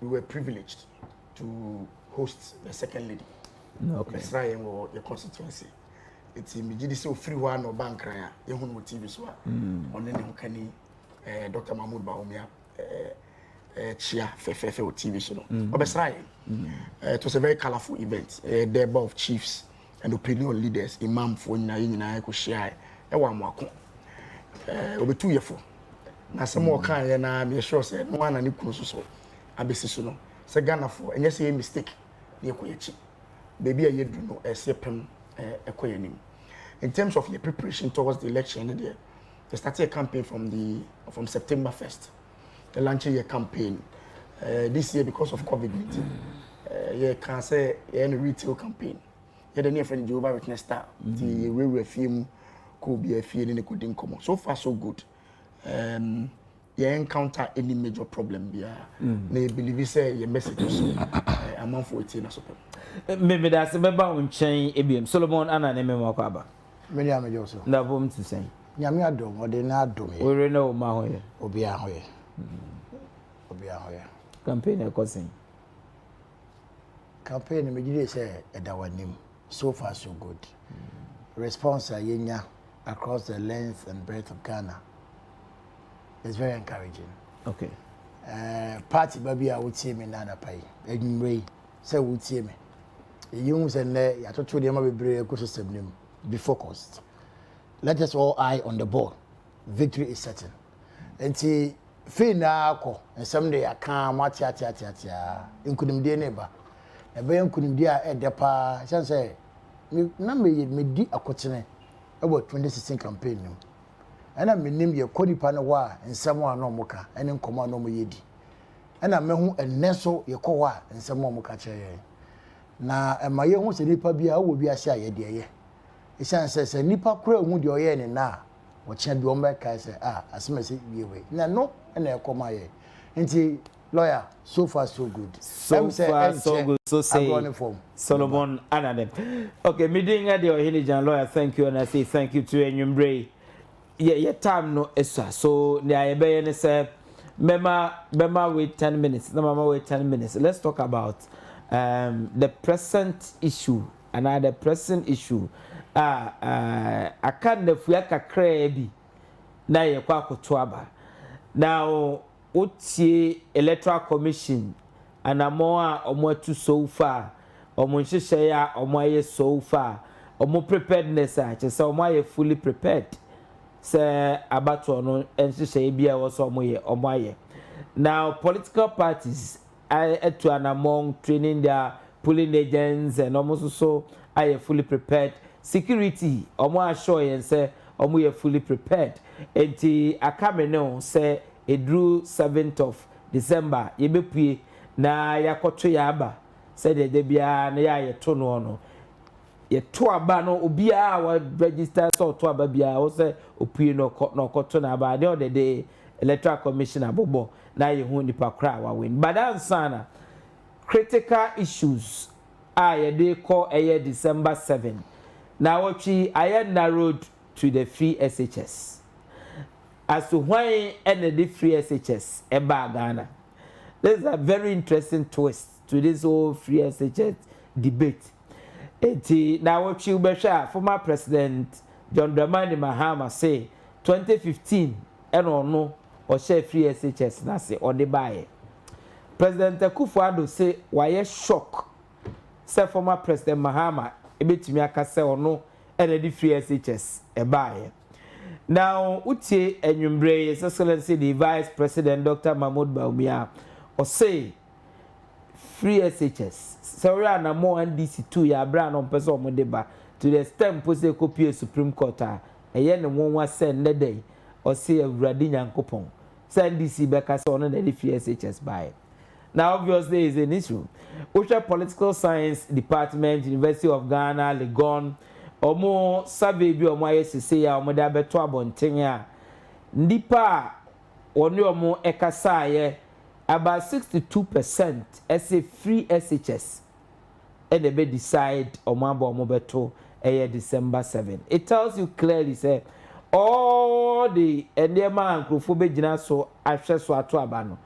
we were privileged to host the second lady. Okay. Israel or the constituency. It's immediately so free one or bank raya. You know TV so. On then you can Dr. Mahmoud Baumia chia fefe or TV show. Israel. It was a very colorful event. The above of chiefs and opinion leaders, imam for na ko share. E wa mwako. Obe 2 years for. Na some more kan na me sure say no one na ni kunu so abesi so no. Say Ghana for enye say mistake. Ye ko yechi. Baby you do no SPM ekoyenim. In terms of the preparation towards the election, they started a campaign from September 1st. They launched a campaign this year because of COVID-19. You can say a retail campaign. You the near friend Jehovah Witness star. The way film could be a feeling they couldn't come. So far so good. You encounter any major problem there. They believe say your message so amount for it in a super. Maybe that's a member on chain ABM Solomon Anane Makwaba. Many am Joseph. Na bom to say. Nyame adom o de na adom. We know ma hoye. Obi ahoye. Obi ahoye. Campaign e kosin. Campaign me gide say edawanim. So far so good. Response yenya across the length and breadth of Ghana. It's very encouraging. Okay. Party baby I would see me nana pay. Edumre say would see me. You say ne ya to dem bebre ecosystem nim. Be focused. Let us all eye on the ball. Victory is certain. And see na ko and someday I can matia inkunimde neba. E be inkunimde a edepa say say na me di akotene about 2016 campaign no. And I mean ye konipa no wa nsemo ano moka ene nkomo ano mo yedi. And I mehu eneso ye ko wa nsemo moka cheye. Na ema ye hu se nipa bia wo bi ase aye de ye. Isan se nipa kura hu de oye ne na wo chia bi o meka se asemese bi we. Na no na e koma ye. Nti lawyer so far so good. So far so good. So say Solomon Anane. Okay, meeting at the Ohene Jan lawyer, thank you and I say thank you to Enyumbre. Yeah, time no esa. So the be say mema wait 10 minutes. No mama wait 10 minutes. Let's talk about the present issue. Another present issue. Akanda fuaka krebi na ye kwa kutuaba. Now utie electoral commission anamoa omwatu so far omunhihye ya omoye so far omo preparedness a chese omoye fully prepared say abato no enhihye bia wo so omoye. Now political parties to anamong training their polling agents and almost so are fully prepared. Security omo assure yen say omo fully prepared. Enti akame no say edru 7th of December yebepue na yakoto yaba say de bia na ya yeto no no yeto aba no obia wa register so to aba bia wo say opue no koto na aba de the electoral commission abobo na ye hu nipa kra wa win badan sana critical issues ye call December 7 na watchi aye narrowed to the free SHS as to why the free SHS eba Ghana. There's a very interesting twist to this whole free SHS debate. Now what you former President John Dramani Mahama say 2015 and no or share free SHS na say or the buy. President Akufo Addo say why shock say former President Mahama ebetimi aka say or no and the free SHS e buy. Now utie Enyumbre His Excellency the Vice President Dr. Mahmoud Baumia or say free SHS sorry na more NDC2 ya bra no person mo deba to the stem pose copy Supreme Court eye ne won send the day or say awurade nyankopon send NDC beka say on the free SHS buy. Now obviously is an issue. Usha Political Science Department University of Ghana Legon omo survey bi omo ayesese ya omo da beto abonten a ndipa oni omo ekasa ye about 62% as a free SHS and they be decide omo beto December 7. It tells you clearly say all the endema Akufo be gina so ahwe so ato aba no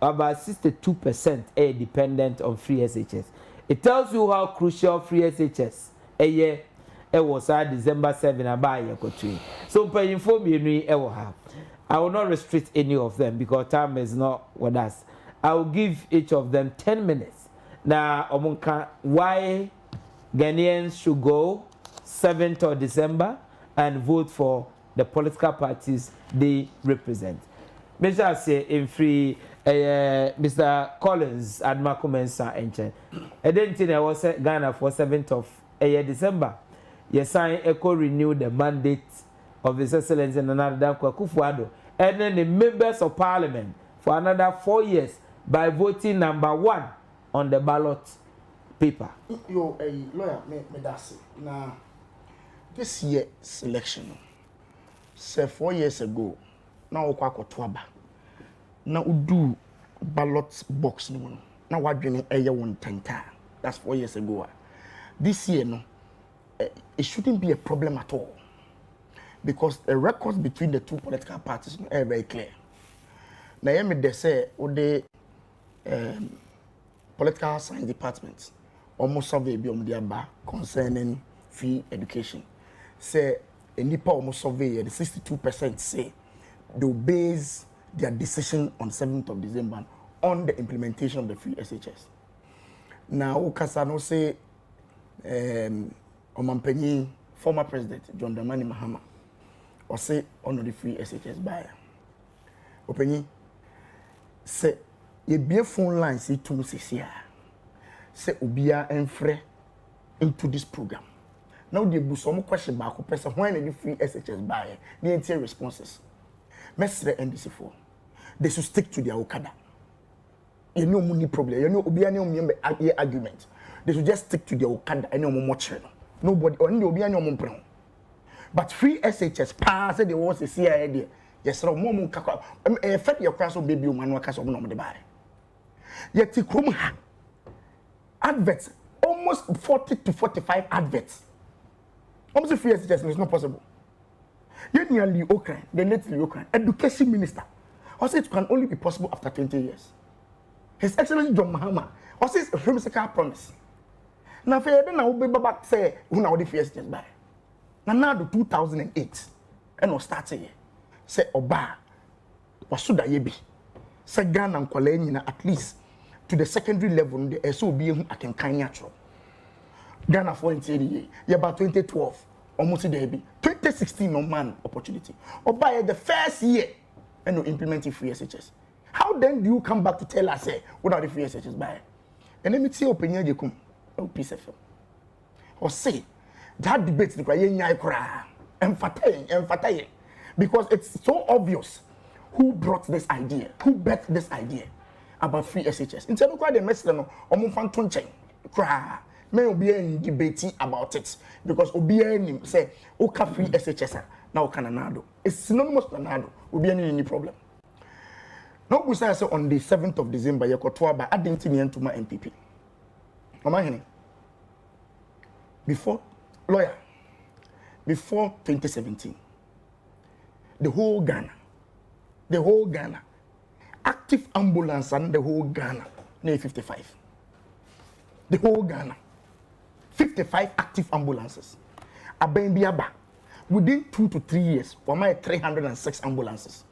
about 62% are dependent on free SHS. It tells you how crucial free SHS it was December 7 about year. So pay inform you have. I will not restrict any of them because time is not with us. I will give each of them 10 minutes. Now, why Ghanaians should go 7th of December and vote for the political parties they represent. Mr. Say in free Mr. Collins Adomako-Mensah enchen. I didn't think I was Ghana for 7th of December. Yes, I echo renew the mandate of His Excellency Nana Akufo Addo and then the members of Parliament for another 4 years by voting number 1 on the ballot paper. Yo, lawyer, me that's it. Now, this year selection, say 4 years ago, now we Tuaba. Now we do ballot box no. Now we doing a year 110. That's 4 years ago. This year, no, it shouldn't be a problem at all. Because the records between the two political parties are very clear. Now, they say, the political science department almost survey beyond the bar concerning free education. Say, a nipa almost survey, the 62% say they'll base their decision on 7th of December on the implementation of the free SHS. Now, Kasano say, Omanpenyi, former president John Dramani Mahama, or say on the free SHS buyer. Openyi say ye be phone line see to say obia enfre into this program. Now they do some question back person when the free SHS buyer the entire responses. Mesre NDC4. They should stick to their okada. You know money problem. You know obia no argument. They should just stick to their okada and no more channel. Nobody only obia no more. But free SHS pass they want to see idea. Yes, so more kakwa. Effect your class baby man waka so no de buy. Yet krum ha. Adverts almost 40 to 45 adverts. Almost free SHS is not possible. Yet nearly Ukraine, the lately Ukraine, education minister. Also it can only be possible after 20 years. His Excellency John Mahama also is a whimsical promise. Now for then I will be back say who now the free SHS buy. Now the 2008 and was starting say oba wasuda yebi say Gyan and Kwale at least to the secondary level the SOB akenkan natural Ghana for year about 2012 almost there be 2016 no man opportunity oba the first year and no implementing free SHS. How then do you come back to tell us say what are the free SHS buy? And let me see opinion you come piece of or say that debate the cry emphasize because it's so obvious who brought this idea, who bet this idea about free SHS. Instead of the message no omunfanton chen cry may obi en debate about it because obi en say oka free SHS now cananado. It's synonymous with nanado. Obi any problem. No go say on the 7th of December yekotoa ba adentini entuma MPP. Ohene. Before lawyer before 2017 the whole Ghana active ambulance and the whole Ghana near 55 the whole Ghana 55 active ambulances abenbiaba within 2 to 3 years for my 306 ambulances.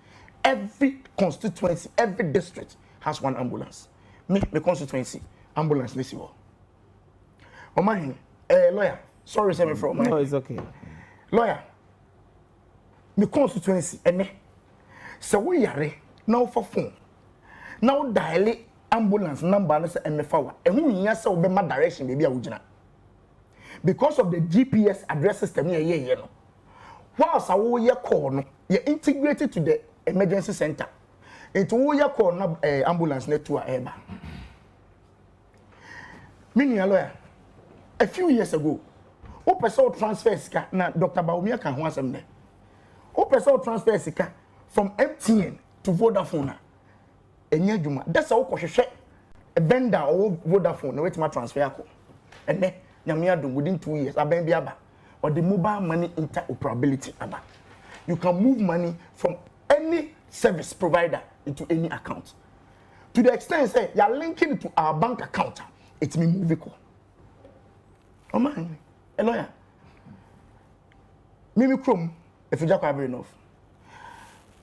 Every constituency, every district has one ambulance. Me constituency ambulance this year. Ohene, lawyer, sorry say me from No, it's okay. Lawyer, me constituency ene so we yare now for phone now dial ambulance number na say emefa wa ehun yin say obe ma direction baby a wugina because of the GPS address system here no whilst awo ye call no ye integrated to the emergency center into wo ye call na ambulance network eba meaning lawyer a few years ago o person transfer sika na Dr. Baumia kan ho asem ne o person transfer sika from MTN to Vodafone enya djuma that's how kohwehwe a vendor or Vodafone na wetima transfer akọ ene nyame adom within 2 years aban bi aba or the mobile money interoperability aba you can move money from any service provider into any account to the extent say you are linking it to our bank account. It's me move it. Oh man, a lawyer. Mimi Chrome, Afigya Kwabre-North.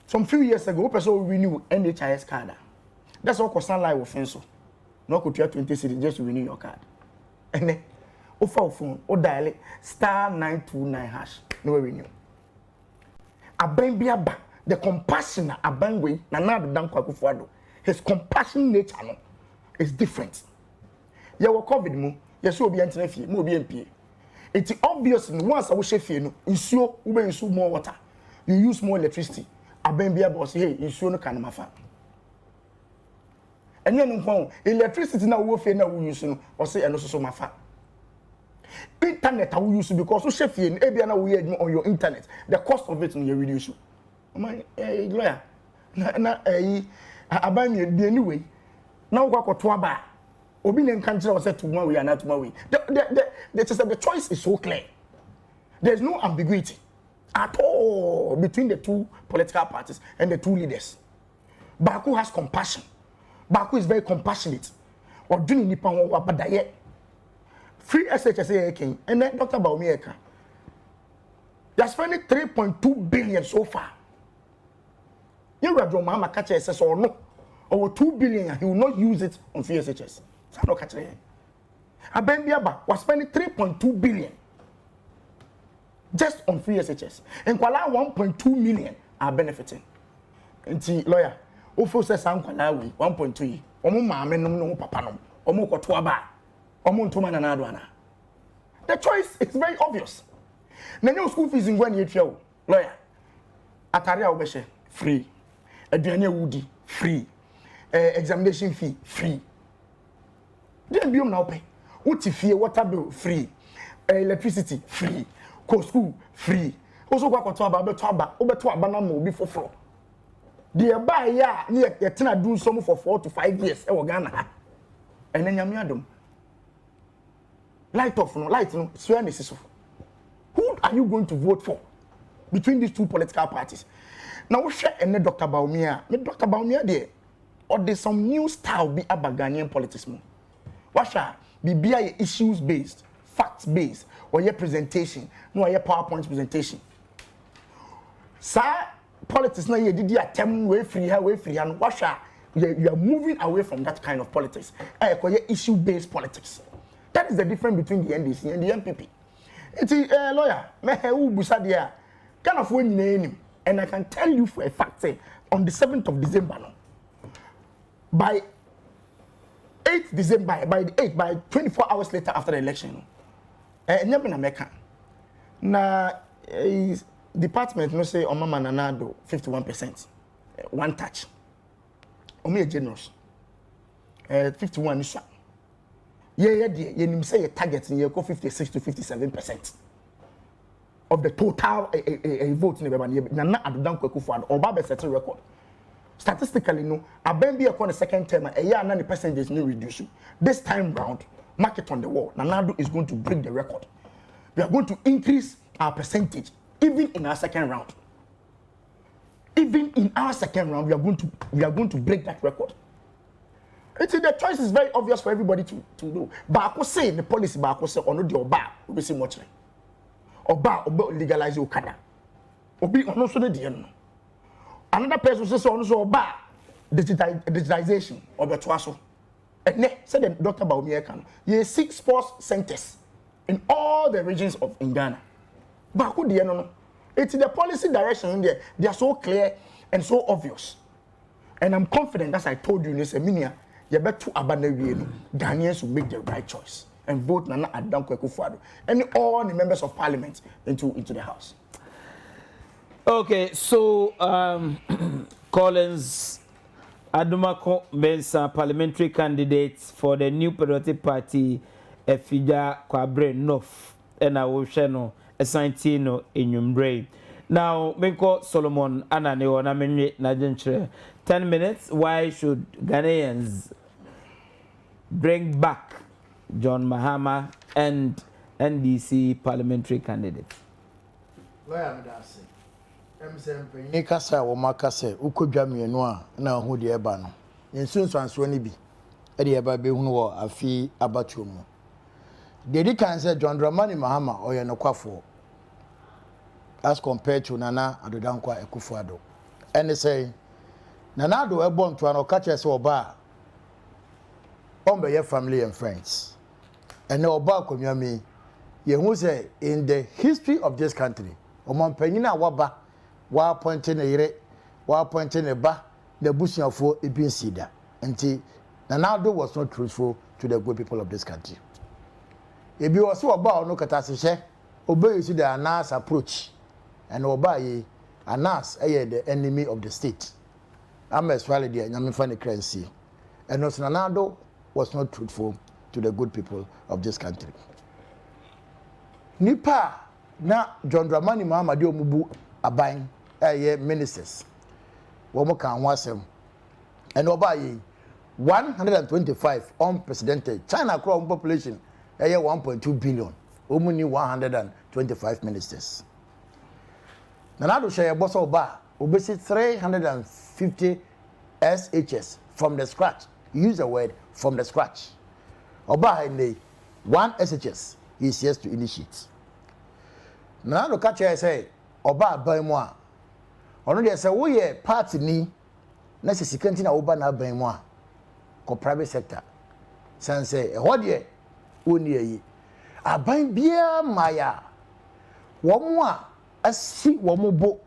Some few years ago, person renew NHIS card. That's all concern live offense. No could you 20 cities just to renew your card. And then, offer phone or dial *929#. No renew. Abenbiaba, the compassion Abangwe, Nana Dan Akufo Addo. His compassion nature no, is different. You were COVID mu, you so be anti fee, mo be MP. It's obvious once I will share fee no, insure ube insure more water. You use more electricity. Abenbiaba say, hey, insure no can mafa. And then no electricity na wo fee na wo use no, or say and so mafa. Internet I will use because so share fee no, na wo on your internet. The cost of it no you reduce. Man, lawyer. Na abanye bi anyway na wo kwakoto aba obi ne nkan kire say tomorrow we are not tomorrow we the choice is so clear. There's no ambiguity at all between the two political parties and the two leaders. Baku has compassion. Baku is very compassionate. Oduni nipa won wa badaye free SHSA king and then Dr. Baumieka they are spending 3.2 billion so far. You Mahama catch SS or no, or 2 billion, he will not use it on FSHS. So no catch it. Abenbiaba was spending 3.2 billion just on FSHS. And Kuala 1.2 million are benefiting. And lawyer, Ofo says Ankwah we 1.3. Omo maame no papa no. Omo koto aba. Omo ntoma na adwana. The choice is very obvious. Na new school fees in Gyan yetwa lawyer. Atare a obehye free. Aduane wudi free. Examination fee free. Then biom na open. Uti fee water bill free. Electricity free. Co school free. Also kwa kwato aba beto aba, obeto aba na mo bi foforo. The buy ya ni ye tena do some for 4 to 5 years e wo Ghana ha. Ene nyame adom. Light off no, light no, swear necessary. Who are you going to vote for between these two political parties? Now we share any Dr. Baumia. Me Dr. Baumia there, or there's some new style be about Ghanaian politics mo. What shall be issues based, facts based, or your presentation, no your PowerPoint presentation. Sir, politics now you did your term way free, and what shall you are moving away from that kind of politics. Call your issue based politics. That is the difference between the NDC and the MPP. It's a lawyer, me who busadia, kind of when name. And I can tell you for a fact, say, on the 7th of December, no, by 8th December, by 24 hours later after the election, never na meka. Na department no say Omama Nanado 51%, one touch. Omi generous. 51 is yeah, you say a target in your 56 to 57%. Of the total vote in the Nana Adomako-Mensah and Obaba settle record. Statistically, no, Abembi upon the second term, a year and 90% is no reduction. This time round, market on the wall, Nanado is going to break the record. We are going to increase our percentage, even in our second round. Even in our second round, we are going to break that record. The choice is very obvious for everybody to do. But I could say in the policy, but I could say on the Oba, we see much. Oba legalize Okada. Obi ono so de no. Another person says ono so Oba digitization obeto so. Ene said the Dr. Baumieka. Ye 6 sports centers in all the regions of Ghana. But who de no? It's the policy direction in there. They are so clear and so obvious. And I'm confident, as I told you in this seminar, you better abandon Ghanaians will make the right choice and vote Nana Adomako-Mensah Addo and all the members of parliament into the house. Okay, so Collins Adomako-Mensah, parliamentary candidate for the new Patriotic Party, Afigya Kwabre-North, and I will share no Ashanti no in your brain. Now, Menko Solomon Anane or Namene Najentre. 10 minutes. Why should Ghanaians bring back John Mahama and NDC parliamentary candidates? Lawyer Medase. Kasa wo makase ukodwa mienu a na hu de eba no. nsunsuanso ni bi e de eba be hunu wo afi abatuo mu de di kan say John Dramani Mahama oye no kwafo as compared to Nana Adodankwa Akufo Addo and say Nana Addo e born to an okache say oba your family and friends and oba komyami ye hu say in the history of this country omanpanyina waba wa appointing ere wa appointing ba the busuafo ebinsida nti Nana Addo was not truthful to the good people of this country. Ebi was so about no katasehye obey you the Anas approach and obey Anas the enemy of the state. I'm as well there nyame fa ne currency and no Nana Addo was not truthful to the good people of this country. Nipa na John Dramani Mahama de omubu aban ministers wo mo kan ho asem and obey 125 unprecedented China crowd population 1.2 billion. Omuni 125 ministers. Nana Addo share boss oba obesi 350 SHS from the scratch. Use the word from the scratch. Oba in one SHS is yes to initiate. Nana Addo catch say oba ban mu a ono dey say wo ye party ni na sisikanti na oba na ban mu a ko private sector. San say e ho dey oni yi aban bia maya wo a asi wo bo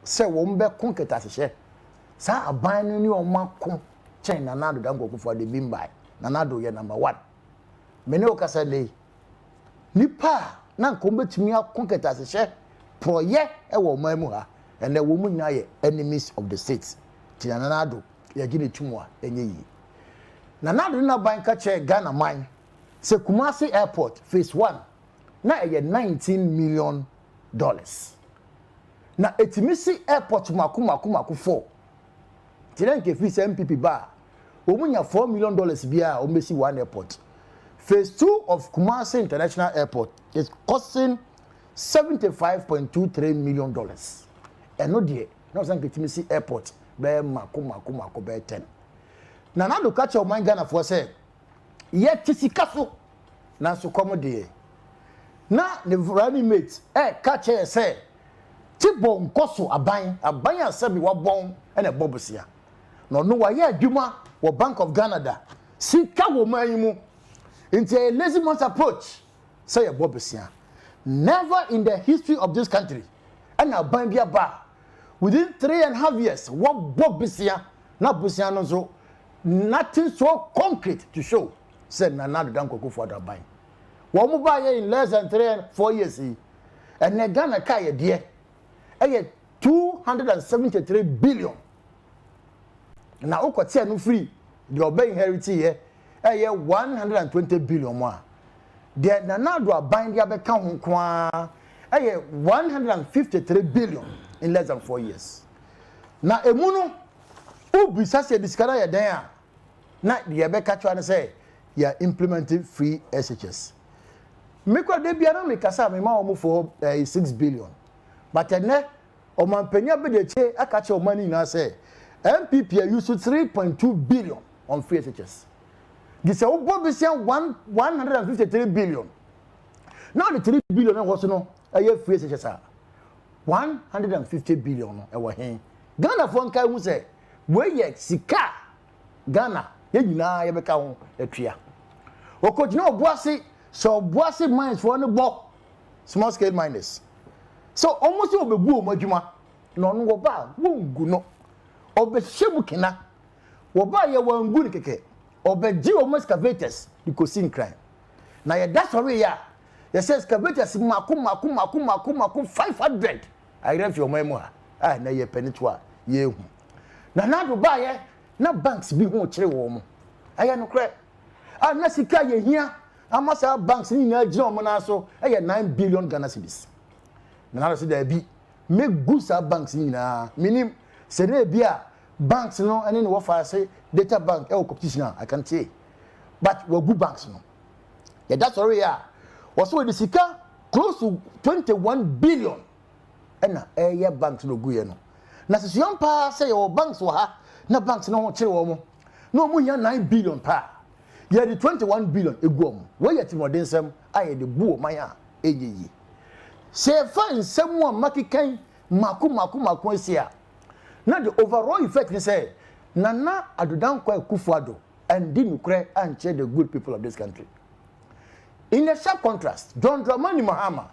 se wo be konketa hye sa aban no ni o makon chen Nana Addo Dankwa Akufo Addo bimbai Nana Addo ye number 1 mene o kasa le nipa na nkombetumi akonketa hye proye e wo mamu ha ene wo mu nyina ye enemies of the state ti Nana Addo ye gine tumu a enye yi Nana Addo na ban ka che Ghana man se Kumasi Airport phase 1 na $19 million na etimisi airport maku 4 tirenke fees MPP ba omunya $4 million bia o mesi one airport. Phase 2 of Kumasi International Airport is costing $75.23 million. Eno die na san etimisi airport be maku be 10. Nana Addo catch o man Ghana for say yet tisikaso na so komode na ne running mate catch say tibon koso aban asabi wa bon na bobosia no wa ye adwuma wo Bank of Canada sika wo man mu into a lazy man's approach say a bobosia never in the history of this country and aban bia ba within 3.5 years what bobosia na bosia no so nothing so concrete to show said Nana Addo Dankwa Akufo Addo aban wo mo ba ye in less than 3 and 4 years and na Ghana ka ye de 273 billion na okote no free the obey inherit here 120 billion more the Nana Addo aban dia be ka ho kwa 153 billion in less than 4 years na emuno ubisa se diskara ya dan a na the be ka twa na say ya implementing free SHS me kwa de bia na me kasa me ma omo for 6 billion but ene o man penya be de che aka che o mani na say MPP use 3.2 billion on free SHS this say obo be say 153 billion now the 3 billion na was no free SHS 150 billion no e wo hen Ghana for nkai hu say we ye sika Ghana ye nyina ye beka ho atwa okojina obuase so obuase mines for no bo small scale miners so almost obebu omadwuma no no wo ba wongu no obehyebu kina wo ba ye wangu ni keke obeji o excavators because in crime na ye that's why ya ye say excavators maku 500 I ref your memo ah na ye penitwa ye hu na do ba ye na banks bi ho kire wo mo aya no kre ah na sika ye hia amasa banks ni na agina mo na so 9 billion Ghana cedis na so da bi make gusa banks ni na minim se na bia banks no ene no wo fa say data bank e competition I can say but we good banks no yeah that's already ya was so the sika close to 21 billion ena ye banks no guye no na se yon pa say your banks wo ha na banks no ho kire wo mo no mu nya 9 billion pa ye the 21 billion egwom we yet modern sem aye de buo man a eyeyi se fa nsem a makikan maku asia na the overall effect ni say Nana Adodankwa Akufo Addo and di nukre anche the good people of this country. In a sharp contrast, John Dramani Mahama,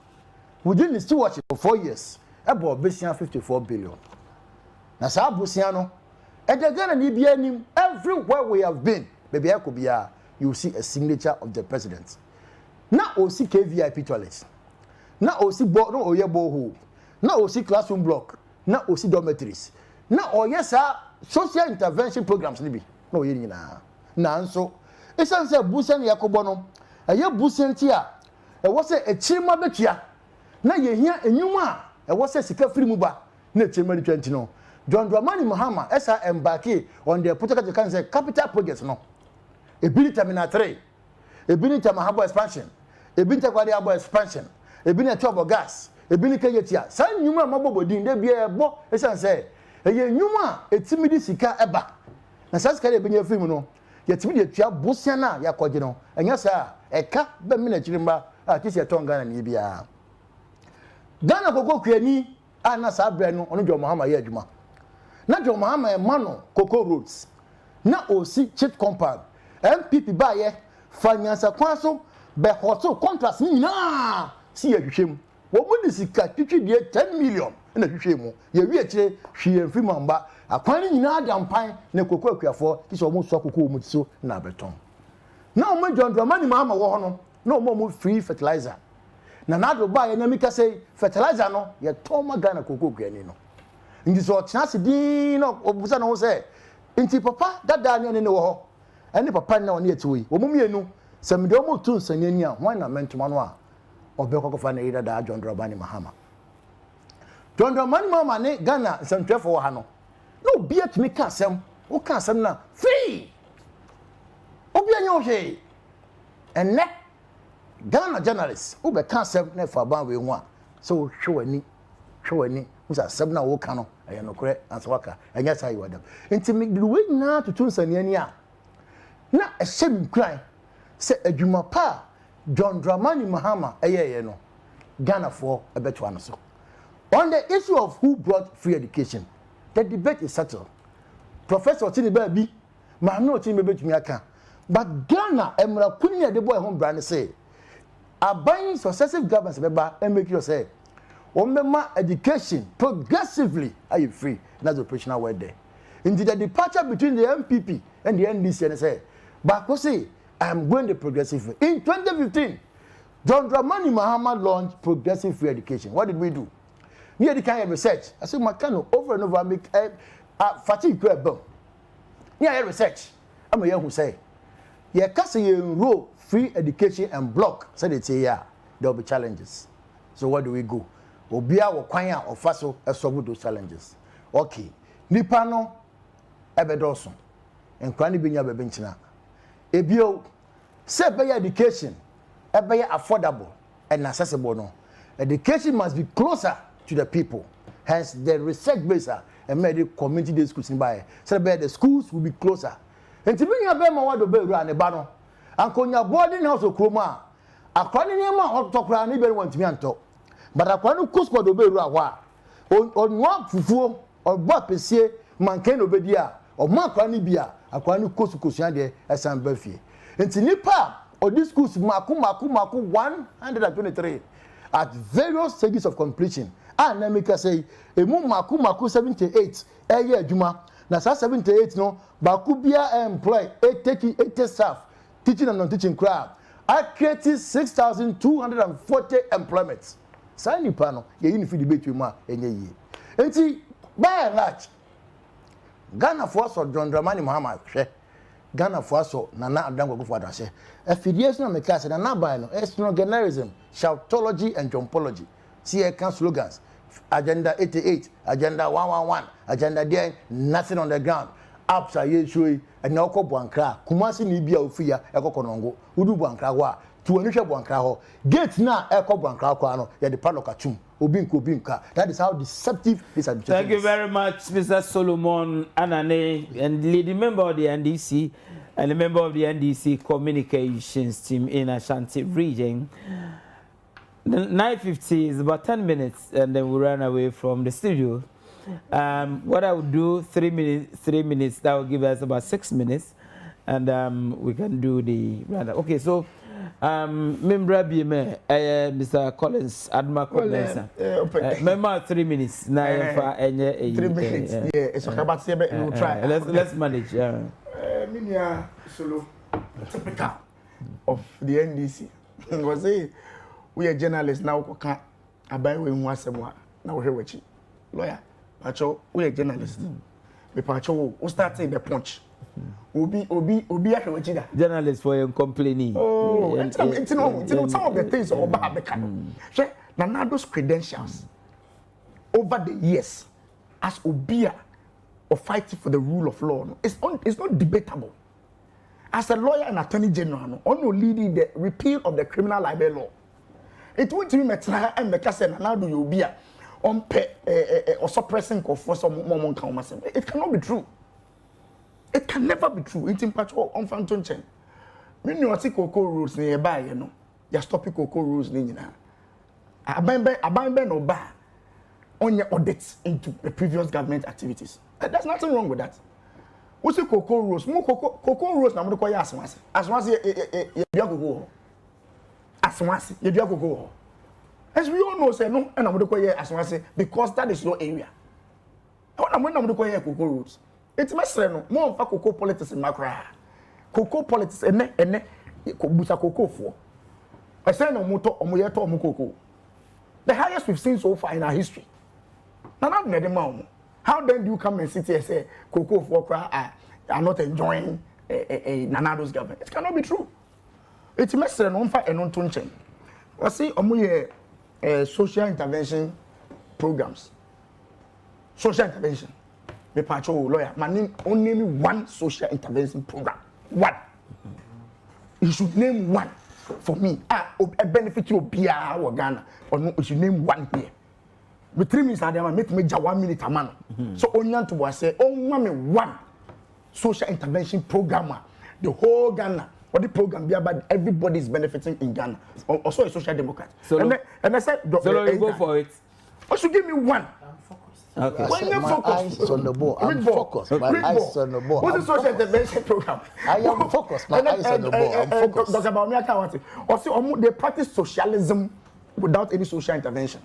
within his stewardship for 4 years, about 54 billion. Na sa busiano, and the Ghana ni everywhere we have been, baby you see a signature of the president. Na osi KVIP toilets. Na osi no oye boho. Na osi classroom block. Na osi dormitories. Na oyesa social intervention programs ni bi. Na oye nyina. Na nso esan se busan yakobo no eye busan ti a e wo se echirima betua na ye hia enwuma e wo se sika firi mu ba na echirima di 20 no John Dramani Mahama esa embark on the protocol can say capital projects no ebini terminal 3 ebini Mahabo expansion ebini Kwade Abo expansion ebini Tobo gas ebini Keyetia san nwuma mabobodin de bia ebo esan se eye nwuma etimidi sika eba na sasika de ebini afim no yetimi de tua bosia na yakoje no enya sa eka be me na chirimba a tisi etonga na ni bia Ghana koko kuani ana sa bre no ono John Mahama ye adwuma na John Mahama e mano Cocoa Roads na osi chip compound MPP ba ye finance kwaso be hoto contract ni na si yehwehwem wo mu ni sika twitwi de 10 million na hwehwemu ye wi akire hwie mfi mamba akwan ni nyina adampan na Cocoa akuafo ti so mo so Cocoa mu so na beton na o mo John Dramani Mahama wo ho no na o mo free fertilizer na do ba ye na mika say fertilizer no ye toma Ghana Cocoa kuani no ndi so chance din no obusa no say nti papa dada ne wo ho ene papa na one etiwi wo mumienu semde o mo tu nsanyani a hwan na mentuma no a obekwakofa na ida da John Dramani Mahama John Dramani Mahama ne Ghana nsantwefo wo ha no no bia tumi ka asem wo ka asem na free obi anya wo hwe enne Ghana journalists wo be ka asem na fa ban we hu a so hwewani musa asem na wo ka no aye no kore answaka anya sai wadam nti me duwe na tutu nsanyani a na ehye kran se adwuma pa John Dramani Mahama ayeye no Ghana for ebeto ano so on the issue of who brought free education the debate is settled Professor Tini Baby Mahama Tini betumi aka but Ghana emra kunni de boy home brand say aban successive governments beba and make you say Omema education progressively are you free that's operational word there indeed the departure between the MPP and the NDC and say but we say I am going the progressive way. In 2015 John Dramani Mahama launched progressive free education. What did we do? Near the kind of research I said Makano over and over make fatigue grab near research I'm a young who say yeah kasi enroll free education and block said it's yeah there will be challenges so what do we go obia wo kwan a ofaso solve those challenges okay nipa no ebedoso enkwa ni binya bebe nchina ebio say be education be affordable and accessible no education must be closer to the people hence the research base and made the community day schools in by say be the schools will be closer enti binya be ma wado be ru ne ba no ankonya boarding house okroma akwani ni ma hotokra ni be want me anto but akwani kusko do be ru awa onwa fufuo ogba pesie manken obedi a omo akwani bia akwani kosukosu ade esan ba fie enti nipa or these schools maku 123 at various stages of completion and let me say emu maku 78 eye adwuma na sa 78 no baku bia employ 80 staff teaching and non-teaching crowd are creating 6,240 employments sa nipa no ye yin fi debate mu a enye yi enti by and large Ghana for so John Dramani Mahama hwe Ghana for so Nana Akufo Addo ahye Afigya na me class na by no ethnogenerism shoutology and jompology see e can slogans agenda 88 agenda 111 agenda there nothing on the ground apps are yeshui and na okọ Buankra Kumasi ni bia ofia ekokonongo udu Buankra ho a tuani hwe Buankra ho gate na ekọ Buankra kwa no ye de padlock atum Obinka. That is how deceptive this administration Thank you very much, Mr. Solomon Anane, and leading member of the NDC and a member of the NDC communications team in Ashanti region. 9:50 is about 10 minutes, and then we run away from the studio. What I would do, 3 minutes, that will give us about 6 minutes, and we can do the roundup. Okay, so Mr. Collins Adomako-Mensah. Remember 3 minutes. Now, 3 minutes. Yeah, it's about to we'll try. Let's manage. Minia solo typical of the NDC. Was say we are journalists now. Can't abide with one semua. Now we hear lawyer. Pacho, we are journalists. We pacho. We start saying the punch. Obi ahwechida. Journalists for complaining. Oh, it's some of the things Oba Abeka. She Nanado's credentials over the years as Obia or fighting for the rule of law. It's not debatable. As a lawyer and attorney general, only leading the repeal of the criminal libel law. It won't be metna and the Kessben Nanado Obia on or suppressing for some moment. It cannot be true. It can never be true. It's impactful on Phantom Chen. When you see cocoa rules nearby, you're stopping cocoa rules. Abandon no bar on your audits into the previous government activities. There's nothing wrong with that. What's the cocoa rules? More cocoa rules. I'm going to call you Aswansi. Aswansi. As we all know, say no, and I'm going to call you Aswansi because that is your area. I'm going to call you cocoa rules. It's no more of cocoa politics in Macra. Cocoa politics ene busa cocoa for. I say no moto omoyeto omukoko. The highest we've seen so far in our history. Now how then do you come and sit here and say cocoa for are not enjoying a Nanado's government? It cannot be true. It's no on and on tunchen. I see omoye social intervention programs. Social intervention. The patrol lawyer, only name one social intervention program. One. You should name one for me. A benefit to Bia or Ghana. Or no, you should name one here. With 3 minutes, I make me 1 minute a man. So only to was say, one social intervention program. The whole Ghana. What the program be about? Everybody is benefiting in Ghana. Also a social democrat. So and I said, so you go for it. Or should give me one. Okay. When you focus on the ball, I'm focused. My eyes on the ball. What's the social intervention program? I am focused. My eyes on the ball. I'm focused. Dr. Baumia, also they practice socialism without any social intervention.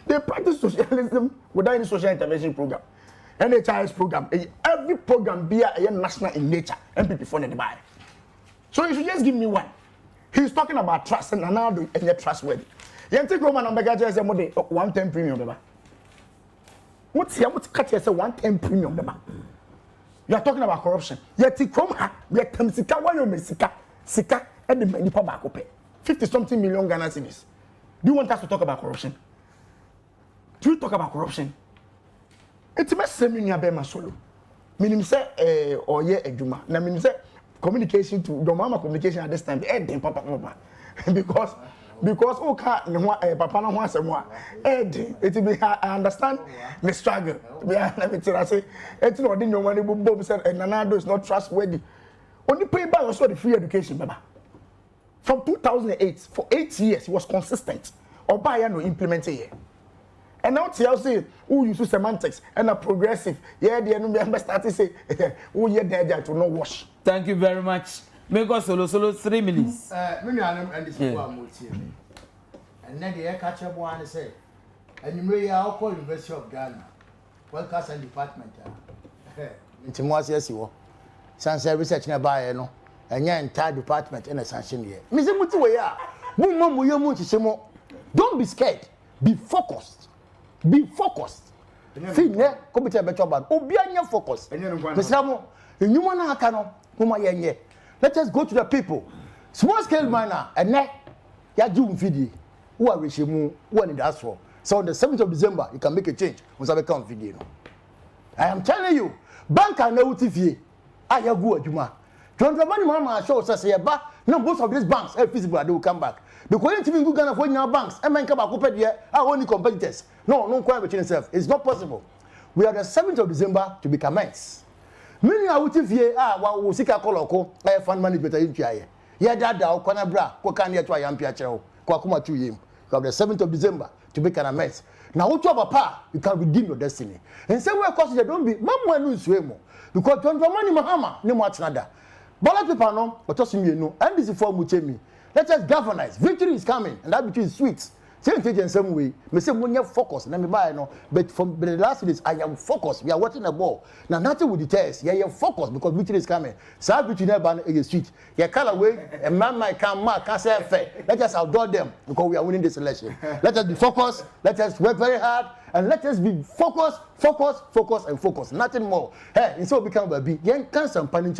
They practice socialism without any social intervention program. NHIS program, every program be a national in nature. MPP funded by. So you should just give me one. He's talking about trust and now and you're trustworthy. You take Roman on Bagaja say 110 premium. What's here? What's cut here? 110 premium. You are talking about corruption. Yet you come here. We are Sika. Why you Sika? And the money for back up. 50-something million Ghana cedis. Do you want us to talk about corruption? Do you talk about corruption? It's my seminar be my solo. Meaning say or ye ejuma. Na meaning say communication to the Mahama communication at this time. Papa because papa no ho asemo it be I understand the struggle. Let me tell you say it no dey no money boom say Nanado is not trustworthy. Only pay back also the free education baba. From 2008 for 8 years he was consistent. Oba ya no implement here. And now TLC who use semantics and a progressive. Yeah, the enemy start to say who here there to no wash. Thank you very much. Make us solo 3 minutes. Many and this is one and then the catch up one say, and you may call University of Ghana. Welcome and department. Into more yes, you will. Sanction research nearby, no, and your entire department in a sanction here. Miss Mutuya, don't be scared. Be focused. Be focused. See, ne, come to a better about. Oh, be on your focus. Miss Ramo, you want to cano, whom I am. Let us go to the people. Small scale miner, and ne, ya June video. Who are Rishimu, one in the asphalt. So on the 7th of December, you can make a change. Video. I am telling you, bank and no TV. I have go Juma. John Dramani Mahama shows us here, but no, most of these banks are feasible, they will come back. Because it's even good Ghana for your banks, and man come back up here, our only competitors. No crime between itself. It's not possible. We are the 7th of December to be commenced. Many are waiting here, while we seek a call, fund management in Jaya. Yeah, that Konabra, Kokania to Ayampiacho, Kwakuma to him. You have the 7th of December to be commenced. Now, what you have a power, you can redeem your destiny. And say, well, cause there don't be, Mamma news swim. Because John Dramani Mahama, no much nada. Ballot paper no, but just me no, and this is for Muchemi. Let us galvanize. Victory is coming, and that victory is sweet. Same thing in some way. Me say when you focus, let me buy no. But from the last days, I am focused. We are watching the ball. Now nothing will deter us. Yeah, you focus because victory is coming. So victory never is sweet. You color away, a man might come mark, can't say fair. Let us outdoor them because we are winning this election. Let us be focused. Let us work very hard. And let us be focused. Nothing more. Hey, and so become a big young cancer and panic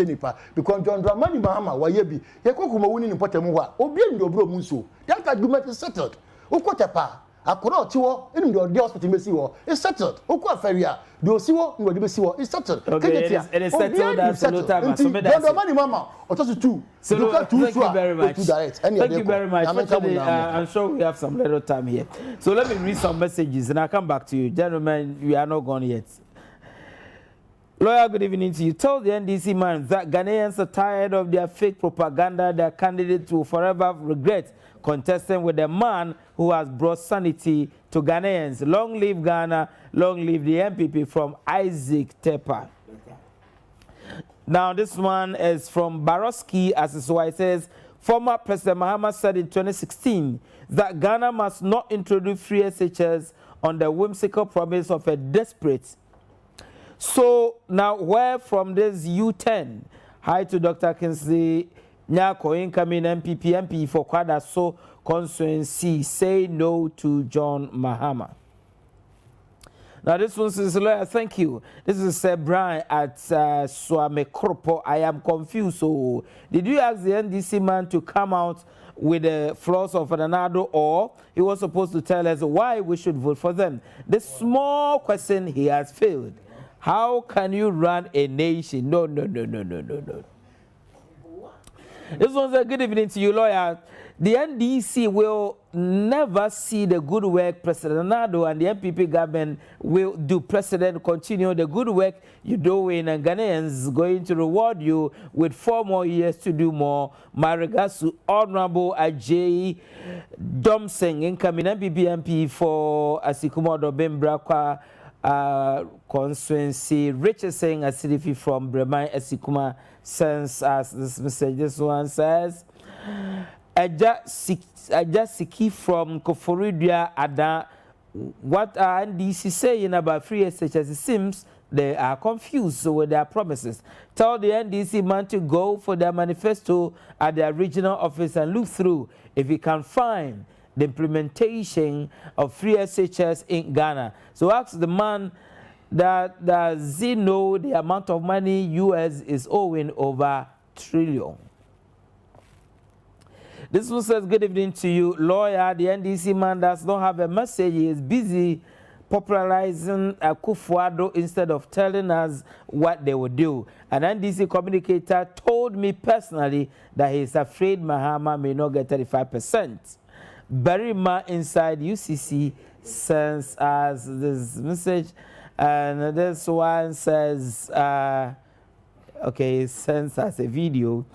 because John Dramani Mahama, why ye be? You could come winning in Potamua, or be in your bro Muso. That argument is settled. Ukotapa, a corotio, in your hospital, Messiwo, is settled. Ukwa Feria, do Siwo, you will be Siwo, is settled. Okay, it is settled. That's no time. So, Dramani Mama, or just two. So, thank you very much. Thank you very much. I'm sure we have some little time here. So, let me read some messages and I'll come back to you. Gentlemen, we are not gone yet. Lawyer, good evening to you. Told the NDC man that Ghanaians are tired of their fake propaganda. Their candidates will forever regret contesting with a man who has brought sanity to Ghanaians. Long live Ghana, long live the MPP, from Isaac Tepa. Now, this one is from Baroski, as is why it says, former President Mahama said in 2016 that Ghana must not introduce free SHS on the whimsical promise of a desperate. So, now, where from this U10? Hi to Dr. Kinsley Nyako, incoming MP for Kwadaso constituency, say no to John Mahama. Now this one says, lawyer, thank you. This is Brian at Swame Kropo. I am confused. So, did you ask the NDC man to come out with the flaws of Fernando, or he was supposed to tell us why we should vote for them? The small question he has failed. How can you run a nation? No. This one's a good evening to you, lawyer. The NDC will never see the good work President Nado and the MPP government will do. President, continue the good work you're doing, and Ghanaians going to reward you with 4 more years to do more. My regards to Honorable Ajay Domsing, incoming MPP MP for Asikumodo Bembrakwa constituency. Richardson Asidifi from Breman Asikuma sends us this message. This one says, Aja Siki from Koforidia Ada. What are NDC saying about free SHS? It seems they are confused with their promises. Tell the NDC man to go for their manifesto at their regional office and look through if he can find the implementation of free SHS in Ghana. So ask the man that does he know the amount of money US is owing over trillion. This one says, good evening to you, lawyer. The NDC man does not have a message. He is busy popularizing Akufo Addo instead of telling us what they would do. An NDC communicator told me personally that he is afraid Mahama may not get 35%. Barima inside UCC sends us this message, and this one says, okay, sends us a video.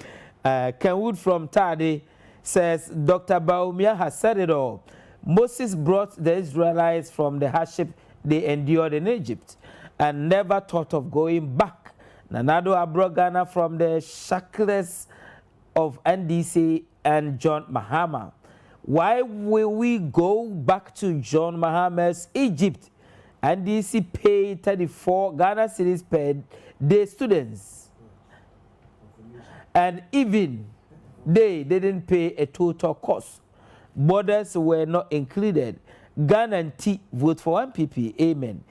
Kenwood from Tade says, Dr. Baumia has said it all. Moses brought the Israelites from the hardship they endured in Egypt and never thought of going back. Nanado brought Ghana from the shackles of NDC and John Mahama. Why will we go back to John Mahama's Egypt? NDC paid 34 Ghana cedis per day students. And even they didn't pay a total cost. Borders were not included. Ghana and T vote for MPP. Amen.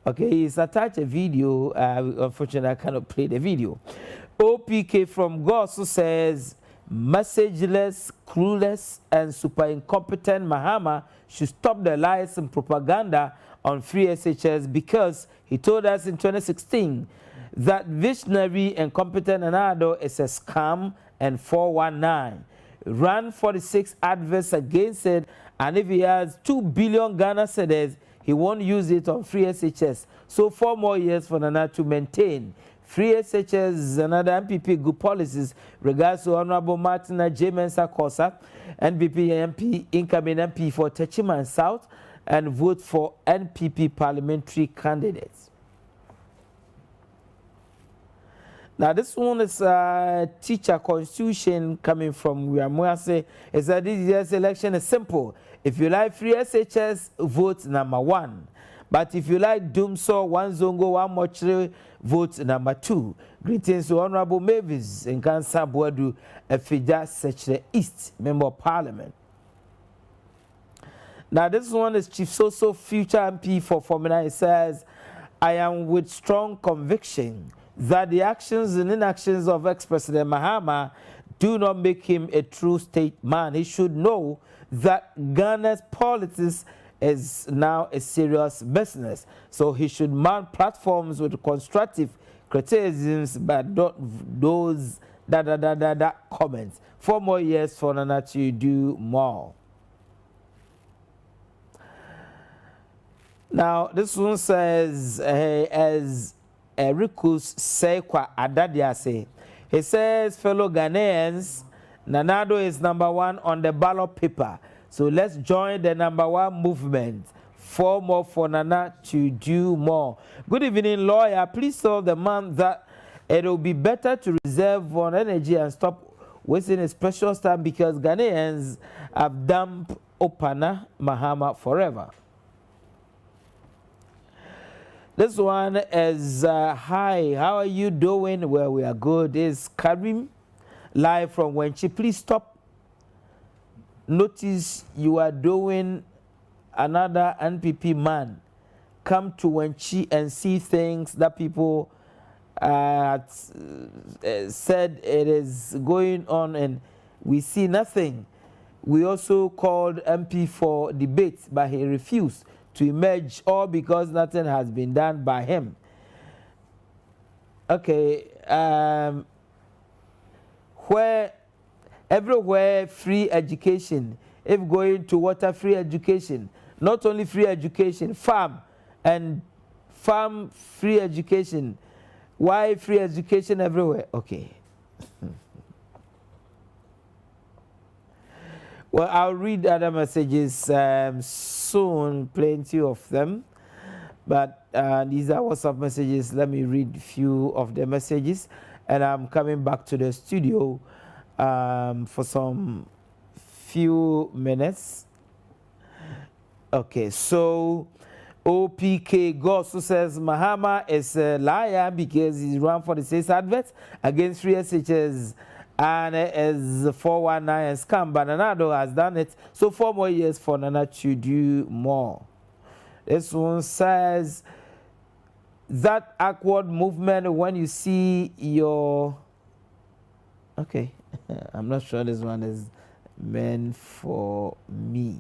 Okay, he's attached a video. Unfortunately, I cannot play the video. OPK from Gosu says, messageless, clueless, and super incompetent Mahama should stop the lies and propaganda on free SHS because he told us in 2016 that visionary and competent Nana Addo is a scam and 419. Ran 46 adverts against it, and if he has 2 billion Ghana cedis, he won't use it on free SHS. So 4 more years for Nana to maintain. Free SHS and other MPP good policies regards to Honorable Martina J. Mensah Kosa, NPP MP, incoming MP for Techiman South, and vote for NPP parliamentary candidates. Now this one is teacher constitution coming from Wiamuase. It said this year's election is simple. If you like free SHS, vote number 1. But if you like Dumso, one Zongo, one Mochre, vote number 2. Greetings to Honorable Mavis in Kansa Boadu, Afigya Sechere East, Member of Parliament. Now this one is Chief Soso, future MP for Formula. It says, I am with strong conviction that the actions and inactions of ex-President Mahama do not make him a true statesman. He should know that Ghana's politics is now a serious business. So he should mount platforms with constructive criticisms, but not those comments. 4 more years for Nana to do more. Now, this one says, as Erikus Sekwa Adadiase, he says, fellow Ghanaians, Nana Addo is #1 on the ballot paper. So let's join the #1 movement. 4 more for Nana to do more. Good evening, lawyer. Please tell the man that it will be better to reserve on energy and stop wasting his precious time because Ghanaians have dumped Opana Mahama forever. This one is, hi, how are you doing? Well, we are good. It's Karim, live from Wenchi. Please stop. Notice you are doing another NPP man. Come to Wenchi and see things that people said it is going on and we see nothing. We also called MP for debate, but he refused to emerge, all because nothing has been done by him. Okay, everywhere free education. If going to water, free education. Not only free education, farm free education. Why free education everywhere? Okay. Well, I'll read other messages soon, plenty of them. But these are WhatsApp messages. Let me read a few of the messages. And I'm coming back to the studio for some few minutes. Okay, so OPK Gosu says Mahama is a liar because he's run for the 6 adverts against free SHS. And as 419 scam, but Nana Addo has done it. So 4 more years for Nana to do more. This one says that awkward movement when you see your. Okay, I'm not sure this one is meant for me.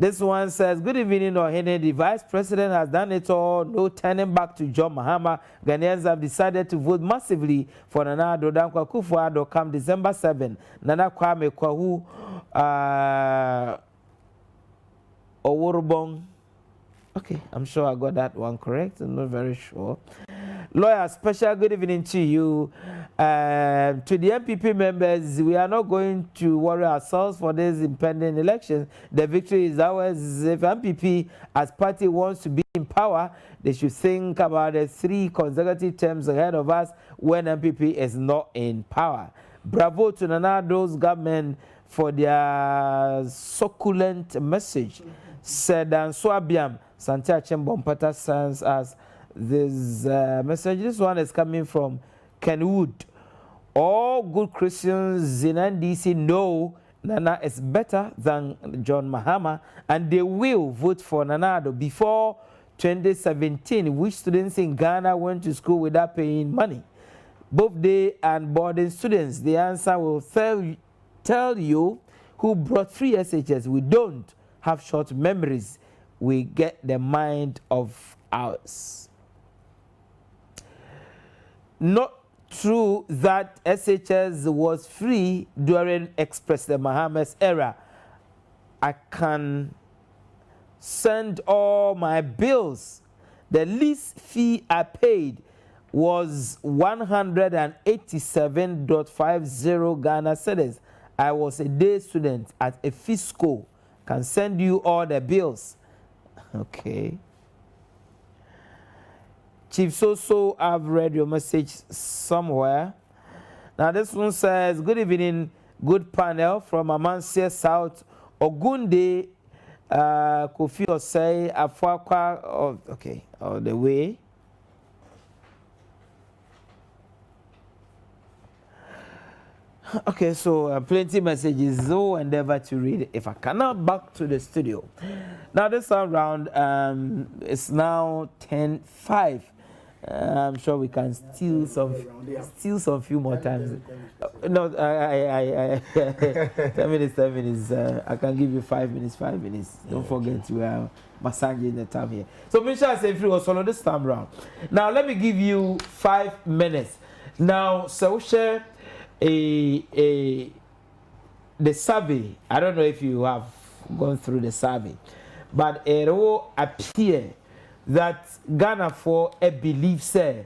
This one says, good evening, Ohene. The vice president has done it all. No turning back to John Mahama. Ghanaians have decided to vote massively for Nana Addo. Akufo Addo come December 7. Nana Kwabre-North, Oworobong. Okay, I'm sure I got that one correct. I'm not very sure. Lawyer, special good evening to you. To the MPP members, we are not going to worry ourselves for this impending election. The victory is ours. If MPP as party wants to be in power, they should think about the 3 consecutive terms ahead of us when MPP is not in power. Bravo to Nana Addo's government for their succulent message. Said and Swabiam, Santia Chembompata sends us this message. This one is coming from Kenwood. All good Christians in NDC know Nana is better than John Mahama, and they will vote for Nana Addo. Before 2017, which students in Ghana went to school without paying money? Both day and boarding students. The answer will tell you who brought free SHS. We don't have short memories. We get the mind of ours. not true that SHS was free during President Mahama's era. I can send all my bills. The least fee I paid was 187.50 Ghana cedis. I was a day student at a fee school. Can send you all the bills. Okay. Chief So, I've read your message somewhere. Now this one says, good evening, good panel from Amankwah South, Ogunde, Kofi Osei, Afakwa, okay, all the way. Okay, so plenty messages, so endeavor to read if I cannot back to the studio. Now this round, it's now 10:05. I'm sure we can steal some few more times. No, 10 minutes. I can give you 5 minutes. Don't forget we are massaging the time here. So Misha say free was solo this time round. Now let me give you 5 minutes. Now so share the survey. I don't know if you have gone through the survey, but it will appear that Ghana for a belief say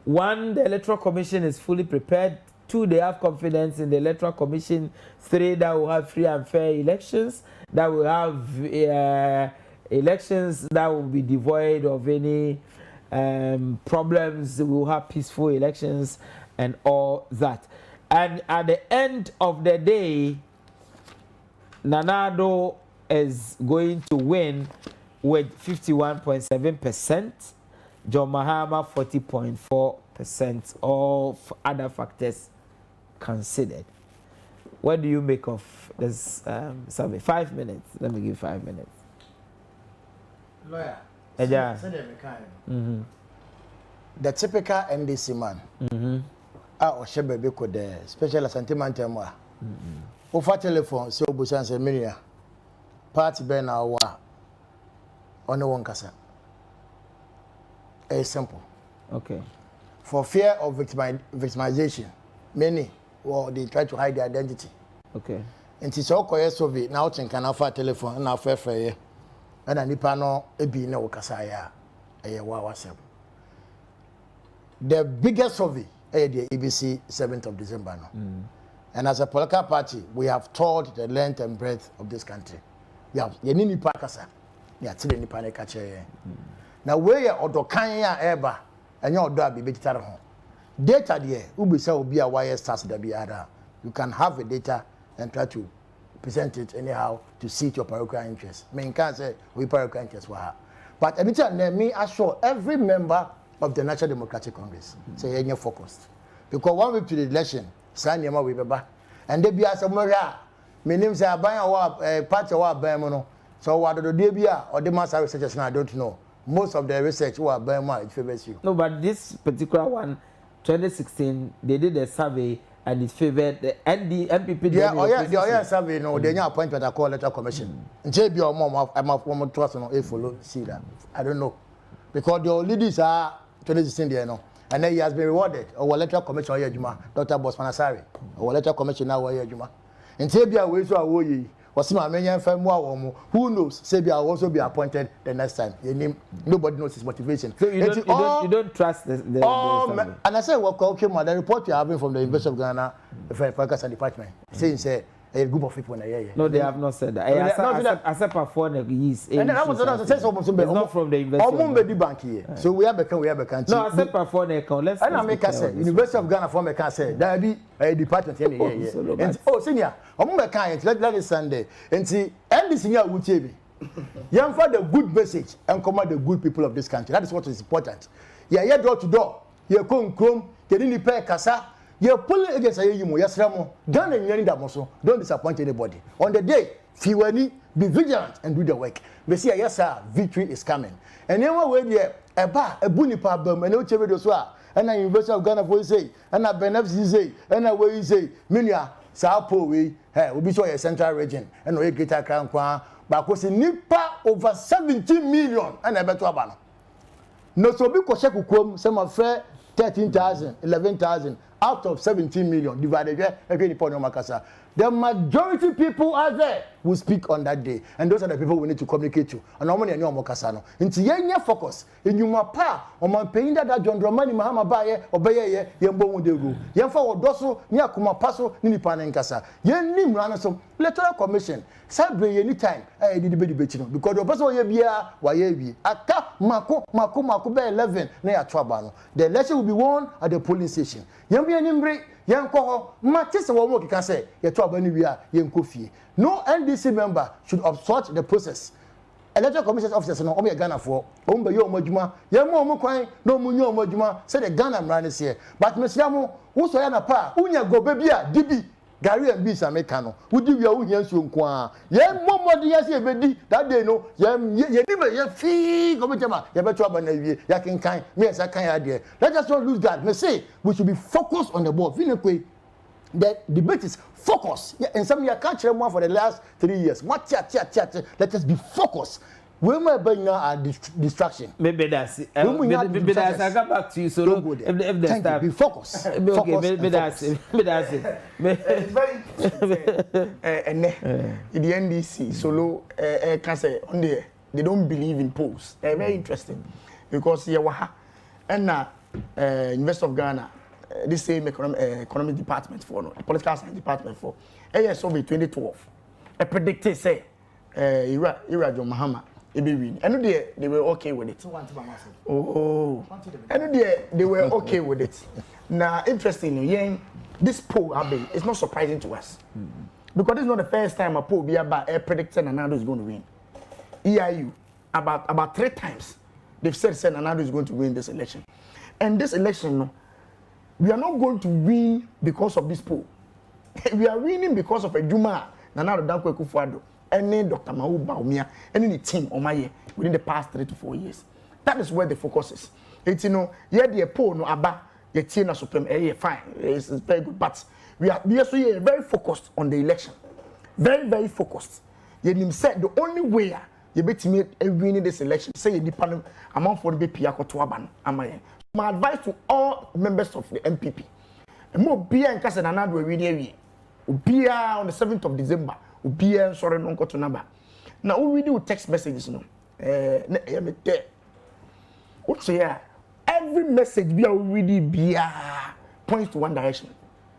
1, the Electoral Commission is fully prepared. 2, they have confidence in the Electoral Commission. 3, that will have free and fair elections. That will have elections that will be devoid of any problems. We will have peaceful elections and all that. And at the end of the day, Nana Addo is going to win with 51.7%, John Mahama 40.4%, all other factors considered. What do you make of this survey? 5 minutes. Let me give 5 minutes. Lawyer, The typical NDC man, or Shebe could special Ashanti man temwa. Over telephone, so Busan Seminia, party Ben our on one kasa. It's simple. Okay. For fear of victimization, many they try to hide their identity. Okay. And it's all quiet survey now. Can offer telephone and offer fair. And a nipano ebi na wakasaya WhatsApp. The biggest survey the ABC 7th of December. And as a political party, we have toured the length and breadth of this country. We have yenini pakasa. Ya tile ni pane kache. Na we ya odokan ya eba enya odo abi betitare ho. Data there, ubisa obi a wire stars da biara. You can have a data and try to present it anyhow to suit your parochial interest. Me can say we parochial interest wa. But anytime me assure every member of the National Democratic Congress say you're focused. Because 1 week to the election, sign your we beba. And they be as a moria. Me name say aban wa party wa aban mo no. So what do they be or the master researchers now I don't know. Most of the research who are Burma it favors you. No, but this particular one, 2016, they did a survey and it favored the MPP. Yeah, survey. No, they are appointed a call letter commission. JB or mom, I'm a former trust on a follow. See that? I don't know because the leaders are 2016 there no, and then he has been rewarded. Our letter commission here, Juma, Dr. Bosmanasari. Our letter commission now here, Juma. And JB we so awoyi. Who knows? Say will also be appointed the next time. Nobody knows his motivation. So you don't trust the and I said, okay, the report you're having from the University of Ghana, the Focus Department, saying say a group of people in a year. No, they have not said that. I said perform years. And then I was not from the University. So we have a country. No, I said perform. Let's. And I make us say University of Ghana from a can say there be a department here. Senior, let it Sunday and see and this senior would say young for the good message and command the good people of this country. That is what is important. Yeah, door to door. You come, get in the pay kasa. You're pulling against a you, yes, Ramo. Don't disappoint anybody. On the day, Fiwani, be vigilant and do the work. We see, yes, sir, victory is coming. And then when we're a bar, a bunny problem, and no cherry and a University of Ghana for say, and a Benefs say, and a way say, Minia, Sao we will be sure a central region, and we get a crown, but was a nipa over 17 million and a better banner. No, so because some of fair. 13,000, 11,000 out of 17 million divided by the majority people out there will speak on that day, and those are the people we need to communicate to. And how many are Mokasano? Into yenye focus in you mapa or man paying that John Dramani Mahama Baye or Baye Yambo de Ru. Yamfa or Dosso, Niakuma Paso, Ninipanenkasa. Yen Nim Ranasom, electoral commission. Sabre anytime I did the debate because the person will be a Wayebi. Aka Mako 11 near Trabano. The election will be won at the polling station. Yambi and Imbre. Yanko, Matisse Womo can say, no NDC member should obstruct the process. Electoral Commission officers no Omi Ghana for Omba Yo Mojuma, Yamo Mokwai, no Munyo Mojuma, said the Ghana man is here. But Messiamo, who's Yana Pa, Unya go babia, Dibi, Gary and Bisa Mecano, would you your Yansu Kwa? Yam Momo Dias Bedi, that day no, Yam fee, Comitama, Yabatua, Yakin kind, yes, I can't idea. Let us not lose that. Me say we should be focused on the ball. The debate is focus. Yeah, and some you can't share more for the last 3 years. What let us be focused. We may bring a distraction. Maybe that's it. Maybe that's I come back to you. So if the staff be focused. Okay, maybe that's it. It's very interesting. And in the NDC, solo can say on there they don't believe in polls. Very interesting because and now University of Ghana, this same economic department for no political science department for survey 2012. I predicted say John Mahama. And they were okay with it. Oh, and they were okay with it. Now, interestingly, this poll is not surprising to us because it's not the first time a poll be about predicting Anado is going to win. EIU about 3 times they've said Anado is going to win this election, and this election, we are not going to win because of this poll. We are winning because of a Juma Nanado Akufo Addo. Any Dr. Mahama and any team on my within the past 3 to 4 years. That is where the focus is. It's the poll no aba the team supreme fine. It's very good, but we are very focused on the election. Very, very focused. You said the only way you bet me winning this election, say you depend amount for the BPA to Aban. My advice to all members of the MPP. And more beer and Casa Anado will read beer on the 7th of December. Ubia sorry no to number. Now we do text messages no. What's here? Every message we are already beer points to one direction.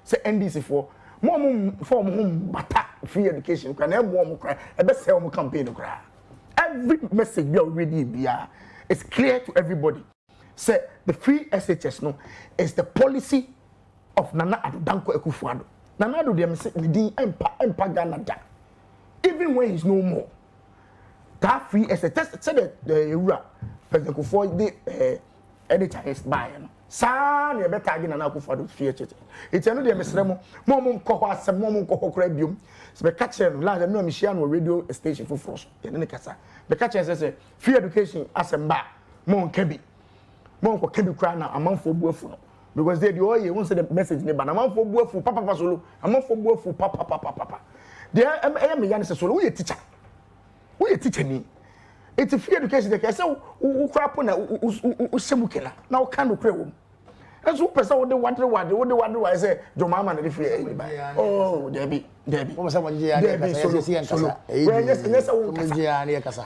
Say NDC for more form home bata free education. Can everyone cry? A best sell campaign cry. Every message we are already beer. It's clear to everybody. Say the free SHS no is the policy of Nana Adomako-Akufo Addo. Nana do them say the empa Ghana da. Even when he's no more, that free as a test said the President Akufo the editor is buying. San you better again and Akufo Addo fear it. It's another Mr. Mom Koho some mom Koho Crabium. So the catcher land no Michiano radio station for frost. The Casa. The catcher says free education as a bar. Mon Kebi. Mon Kebi cry now among for Buffalo. Because they do all you won't say the message but among for Buffalo Papa Solo, among for Buffalo Papa. There am a solo. We a teacher. We a teacher ni. It's a free education. They say who crap on semukela. Now can't pray home. And so person what they wonder why I say John Mahama na free. Oh, Debbie.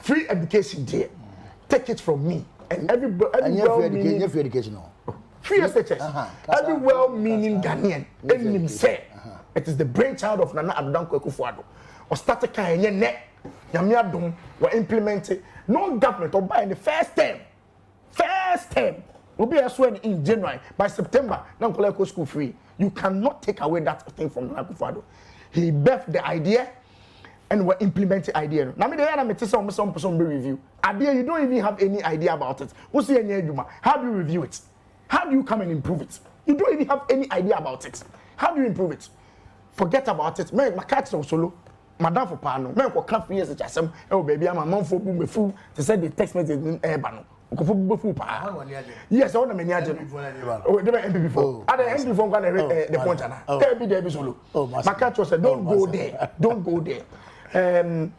Free education there. Take it from me. And every free education. Free SHS. Every well-meaning Ghanaian. Any say. It is the brainchild of Nana Adomako-Akufo Addo. Or started Kanye net, Yamiadum were implemented. No government or by in the first term will be sworn in January. By September, now collect school free. You cannot take away that thing from Nana Akufo Addo. He birthed the idea and were implementing the idea. Now me the some person review. Idea you don't even have any idea about it. What's the idea? How do you review it? How do you come and improve it? You don't even have any idea about it. How do you improve it? Forget about it. My catch on solo. Madam for Pano. Men ko kan free SHS. Oh baby, I'm a man for boom fool. To say the text message in Ebano. Ko fool pa. Yes, I want to many agent. Oh, they MP before. Are the MP before the point ana. There solo. My catch was don't go there. Don't go there.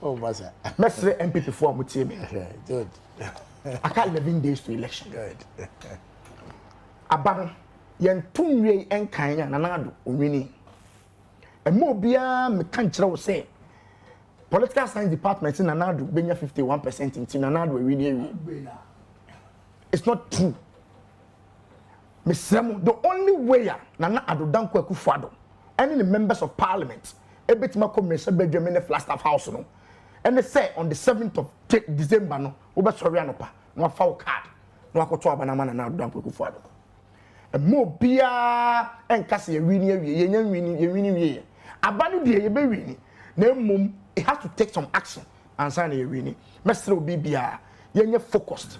Massa. Mestre MP before mutie me. Good. I can't 11 days to election. Good. Abano, yen tumwe enkan ya nanado owini. Emo bia me kan kire say political science department in nanado benya 51% in nanado owini. It's not true. Mesremo, the only way Nana Adodanko Akufo Addo any the members of parliament ebetima Commission Benjamin Flagstaff House no and they say on the 7th of December no oba sorry anopa no fa card no akoto abanama na Adodanko Akufo Addo e mo bia enkase ye wini awie ye nya wini wie abanu de ye be wini na mum it has to take some action and sign ye wini mesre obi bia ye nya focused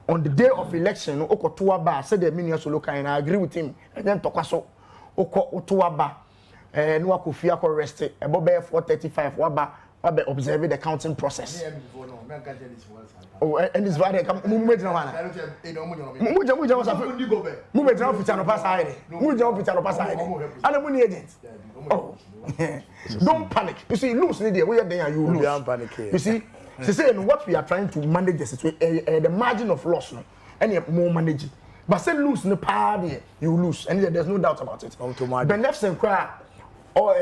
on the day of election okoto aba said the minister local and I agree with him and then tokwaso okoto aba no akofia ko rest e bo be 435 waba observe the counting process oh and this why they come movement na wana muja was movement na officer no pass side muja officer no pass side and the money agent oh don't panic you see lose there we there you lose don't panic you see say what we are trying to manage the situation the margin of loss no and more manage but say lose no power there you lose and there's no doubt about it the next and cry or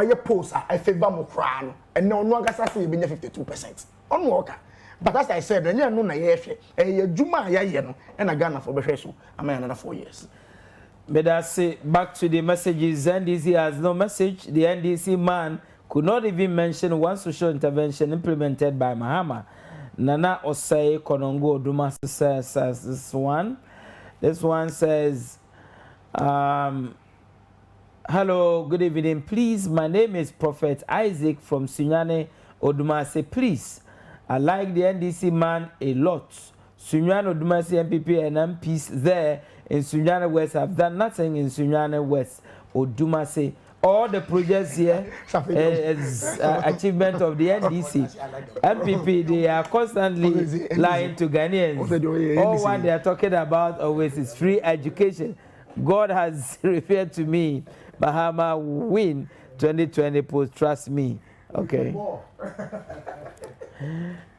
your post I favor mo cry no and no agasa say you be 52% on worker but as I said then you know na ye hwe juma ya ye no and Ghana for be so am another 4 years. But I say back to the messages. NDC has no message. The NDC man could not even mention one social intervention implemented by Mahama. Nana Osei Konongo Duma says this one. This one says, hello, good evening. Please, my name is Prophet Isaac from Sunyane Odumase. Please, I like the NDC man a lot. Sunyane Odumase MPP and MPs there in Sunyane West have done nothing in Sunyane West Odumase. All the projects here is achievement of the NDC. MPP, they are constantly lying to Ghanaians. All what they are talking about always is free education. God has referred to me. Mahama win 2020 post, trust me. Okay.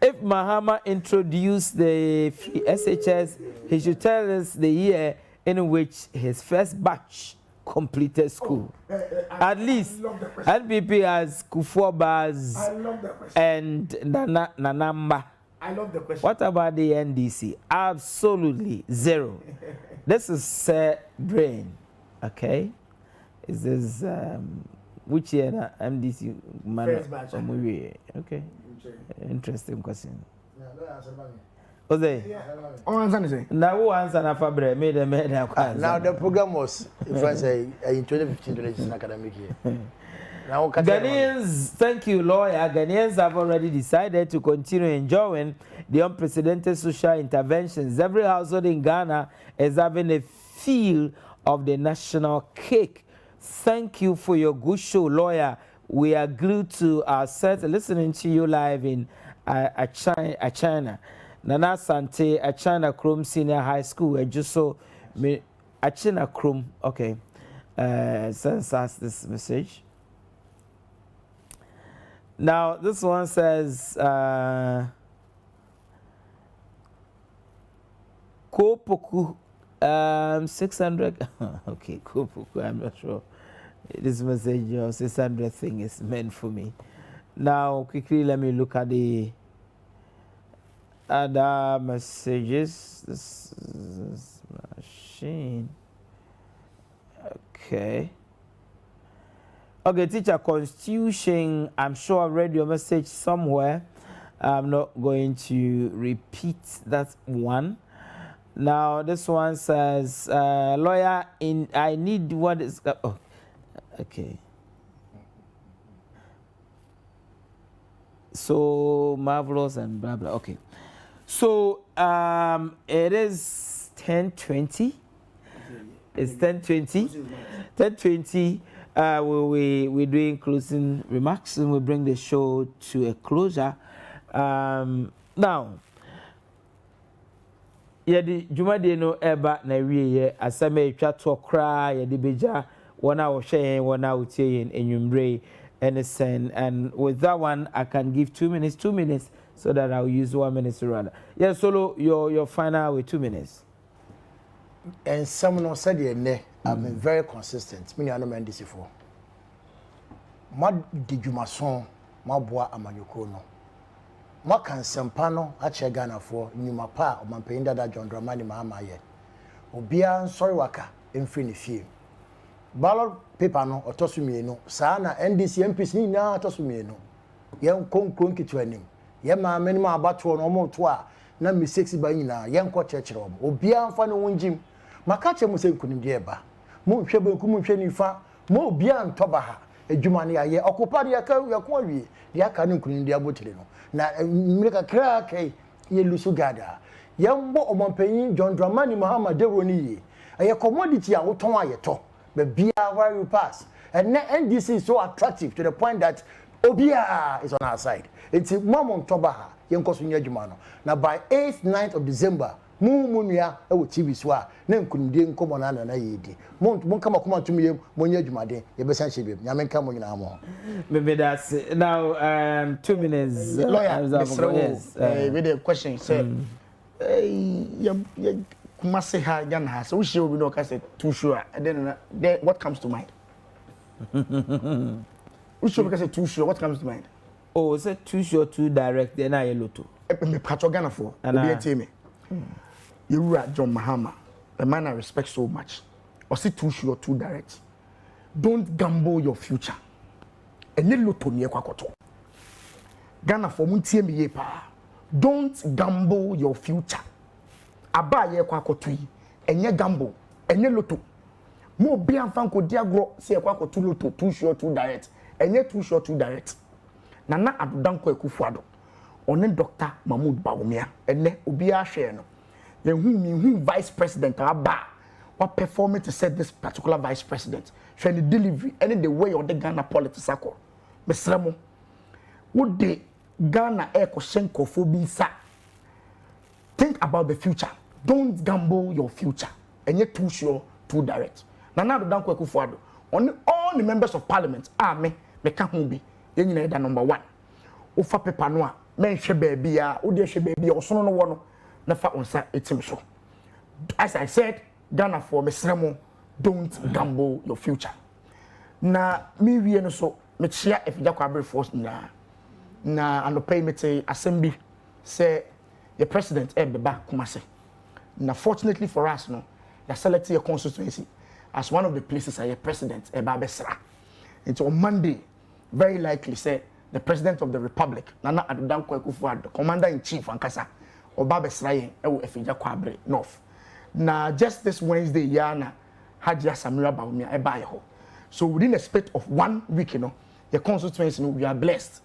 If Mahama introduced the SHS, he should tell us the year in which his first batch completed school. At least NPP has Kufobas and Nanamba. I love the question. What about the NDC? Absolutely zero. This is brain. Okay. Is this which year MDC man? Okay. Interesting question. Ose. Oh, answer. Now who answer na Fabre made them now the program was if I say in 2015-2016 academic year. Now Ghanaians, thank you, lawyer. Ghanaians have already decided to continue enjoying the unprecedented social interventions. Every household in Ghana is having a feel of the national cake. Thank you for your good show, lawyer. We are glued to our set, listening to you live in China. Nana Sante, China Chrome Senior High School. Just so China Chrome. Okay. Sends us this message. Now this one says Kopoku 600. Okay, Kopoku. I'm not sure. This message or 600 thing is meant for me. Now quickly let me look at the other messages. This is machine. Okay. Okay, teacher, Constitution. I'm sure I read your message somewhere. I'm not going to repeat that one. Now this one says, lawyer, I need what is. Oh, okay. So marvelous and blah blah. Okay. So it is 10:20. It's 10:20. 10:20. We're doing closing remarks and we bring the show to a closure. Now, yedi jumade no eba na wiye asame etwa to kra yedi beja wona wo hwe wona wo tie enwumre and with that one I can give 2 minutes so that I'll use 1 minute rather. Yeah, Solo, your final with 2 minutes. and someone said ne I've been very consistent. Me no man this before. Ma di dwumason ma boa amanyoko no. Ma kan sempa no a che Ghana for nyuma pa o manpanyin dada John Dramani Mahama ye. Obia nsori waka emfiri ne fie. Ballot paper no otoso mienu saa na NDC MPs ni na otoso mienu. Ye konkron kitu anim. Ye ma meni ma abato no mo to a na mistakes ba nyina ye nko chechire obo. Obia mfa no wonjim. Maka che mu se nkunimde ba. Mo hwe ba ku mo hwe nifa. Mo obia ntoba ha. Adwuma ne aye okupade yakon awie. Ye aka ne nkunimde abotire no. Na mmirika kra kai ye lusu gada. Ye mbo omampanyin John Dramani Mahama dewo ni ye. Aye commodity a woton ayeto. But Bia where you pass. And NDC is so attractive to the point that Obia is on our side. It's a mom tobaha, young Kosunya Jumano. Now by 8th, 9th of December, Munia, I will TV swa, name couldn't come on and I won't come to me, Monia Jumade, your best ship, Yaman come on now. Maybe that's now 2 minutes. Lawyer, with a question, said, Kumasi ha Gyan has so she will be no case too sure and then what comes to mind? We should be too sure what comes to mind? Oh, is it too sure too direct then I loto. Me patro Ghana for be me. You are John Mahama, a man I respect so much. Or say too sure too direct. Don't gamble your future. And little to me kwakoto. Ghana for muntie me ye pa. Don't gamble your future. Aba ye kwakoto yi enye gamble enye loto mo bia mfa ko diagro se ye kwakoto loto too sure too direct enye too sure too direct nana adodanko Akufo Addo one Dr. Mahmoud Bawumia ene obi a hwe no ye hu vice president aba what perform it to set this particular vice president hwe the delivery any the way of the Ghana politics akọ mesremo wo de Ghana ekosenkofo sa. Think about the future. Don't gamble your future. And yet too sure, too direct. Nana Adodanko Akufo Addo. Only all the members of parliament me can't be. You know that number one. Ufa pepa noa. Men she baby ya. Ode she baby ya. Osono no wano. Nafa onsa etim so. As I said, Ghana for mesremo. Don't gamble your future. Na mi wie no so. Me chia Afigya Kwabre-North na anopay me te assembly say the president beba Kumase. Now fortunately for us no, they selected your constituency as one of the places a president eba besra. And on Monday, very likely say the president of the republic, Nana Adodanko Akufo Addo, commander in chief ankasa, oba besra yen ewo Afigya Kwabre-North. Now just this Wednesday yana Hajia Samira Bawumia eba ho. So within a space of 1 week, you know, the constituency, you know, we are blessed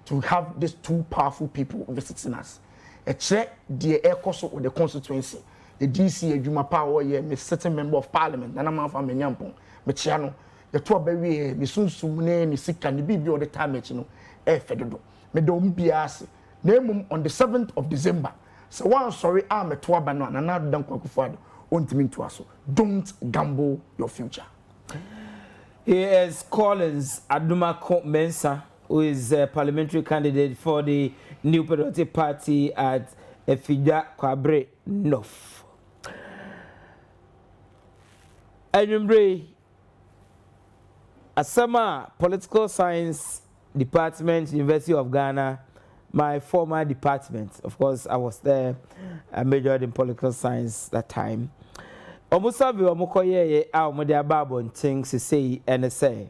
to have these two powerful people visiting us. A check the air cost of the constituency. The DC, Juma Power, me certain member of parliament, Nana Manfa Menyampon, Mechiano, the two baby, me soon soon, me sick and be all the time, you know, fedodo. Me don't be asked. Name on the 7th of December. So one sorry, I'm a twabano, and another don't qualify on to me to us. Don't gamble your future. He Collins Adomako-Mensah, who is a parliamentary candidate for the New Patriotic Party at Afigya Kwabre-North. Anumbre Asama Political Science Department, University of Ghana, my former department. Of course, I was there. I majored in political science that time. Omusabi omukoye a omode ababo nting say and say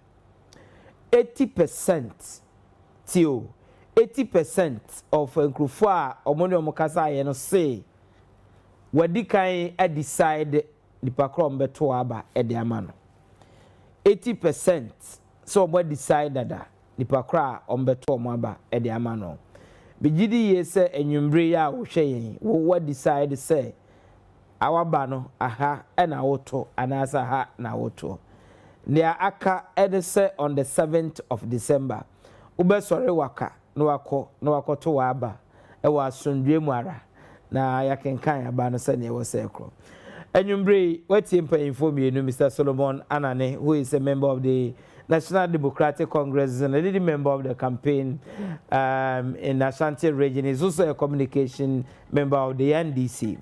80% tio 80% of nkrufo a omode omukasa ye no say wadi kan a decide the pakrom beto aba e de ama no 80% so omode decide that the pakra ombeto omaba e de ama no bigidi ye say enwumbre ya wo hwe yen wo decide say awaba no aha na woto anasa ha na woto nia aka edese on the 7th of December ubesore waka no wako to waba e wa asondwe mu ara na yakenkan aba no se ne wo se ekro enwumbre wetie mpanyimfo mienu Mr. Solomon Anane, who is a member of the National Democratic Congress and a leading member of the campaign in Ashanti region. He's also a communication member of the NDC.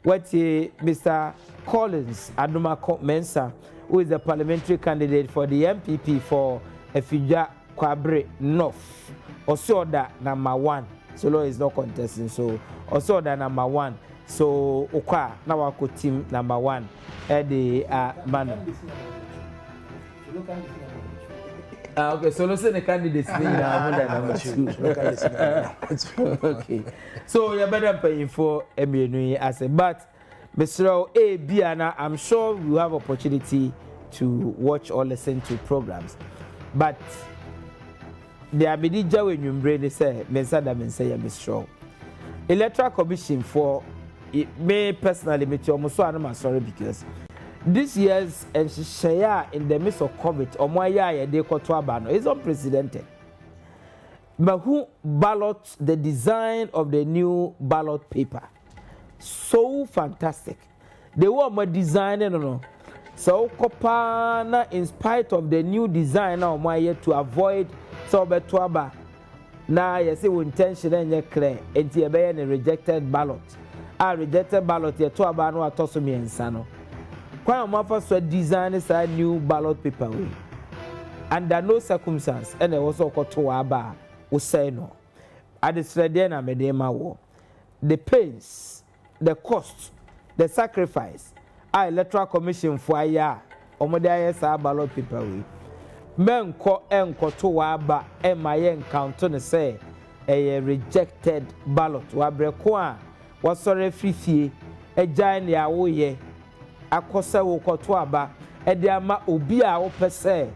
Mr. Collins Adomako-Mensah, who is the parliamentary candidate for the MPP for Afigya Kwabre-North. Also that number 1. Solo is not contesting, so also that number 1. So Okwa now our team number 1 at the man. Okay, so let's say the candidates number 2. Okay, so you're better paying for MNU as a but Mr. A Biana, I'm sure you have opportunity to watch or listen to programs, but the Abidija when you brain say Mensah Mr. Electoral Commission for me personally, me almost I'm sorry because this year's share in the midst of COVID or my year they call to is unprecedented. But who ballot the design of the new ballot paper? So fantastic. They were my designer, no. So Kopana, in spite of the new design of my year to avoid Sobetuaba. Now you see intention and clear and you a rejected ballot. A rejected ballot here to abano atosomi and sano. Kwa mafa so design is a new ballot paper way. Under no circumstance, and I also got to aba who say no. At the Sredena Medema war. The pains, the cost, the sacrifice, our electoral commission for a year, Omodaya ballot paper way. Men ko enko to aba e my encounter ne say a rejected ballot. Wabre was sorry free a giant ya woye. Akosa wo koto aba e de ama obi a wo pese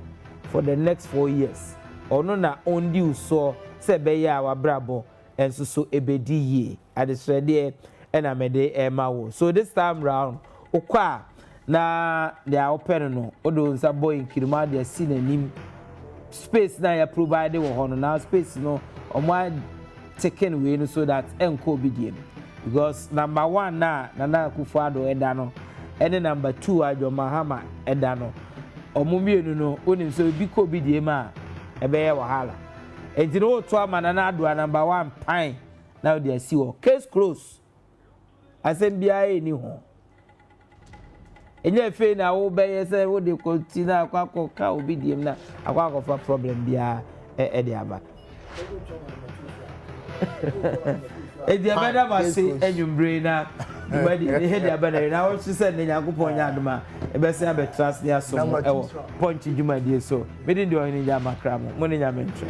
for the next 4 years ono na ondi uso se be ya wabrabo enso so ebedi ye adesrede e na mede e ma wo. So this time round okwa na dia open no odo nsa boy nkirima dia si nanim space na ya provide wo hono na space no omo taken away no so that enko obidiem because number 1 na Akufo Addo eda no and number 2 ajo Mahama edano omumienu no onim so bi ko bi die ma ebeye wahala enti no to amana na ado number 1 pine now they see o case close asem bia eni ho enye fe na wo beye se wo de continue akwa ka obi die na akwa fa problem bia e de aba e di abada ma se enyumbre na but the head abana na what she said na yakupon yadoma e be se abetrans ne aso e wo ponchi juma die so me din de Ohene makra mo ne nya mentre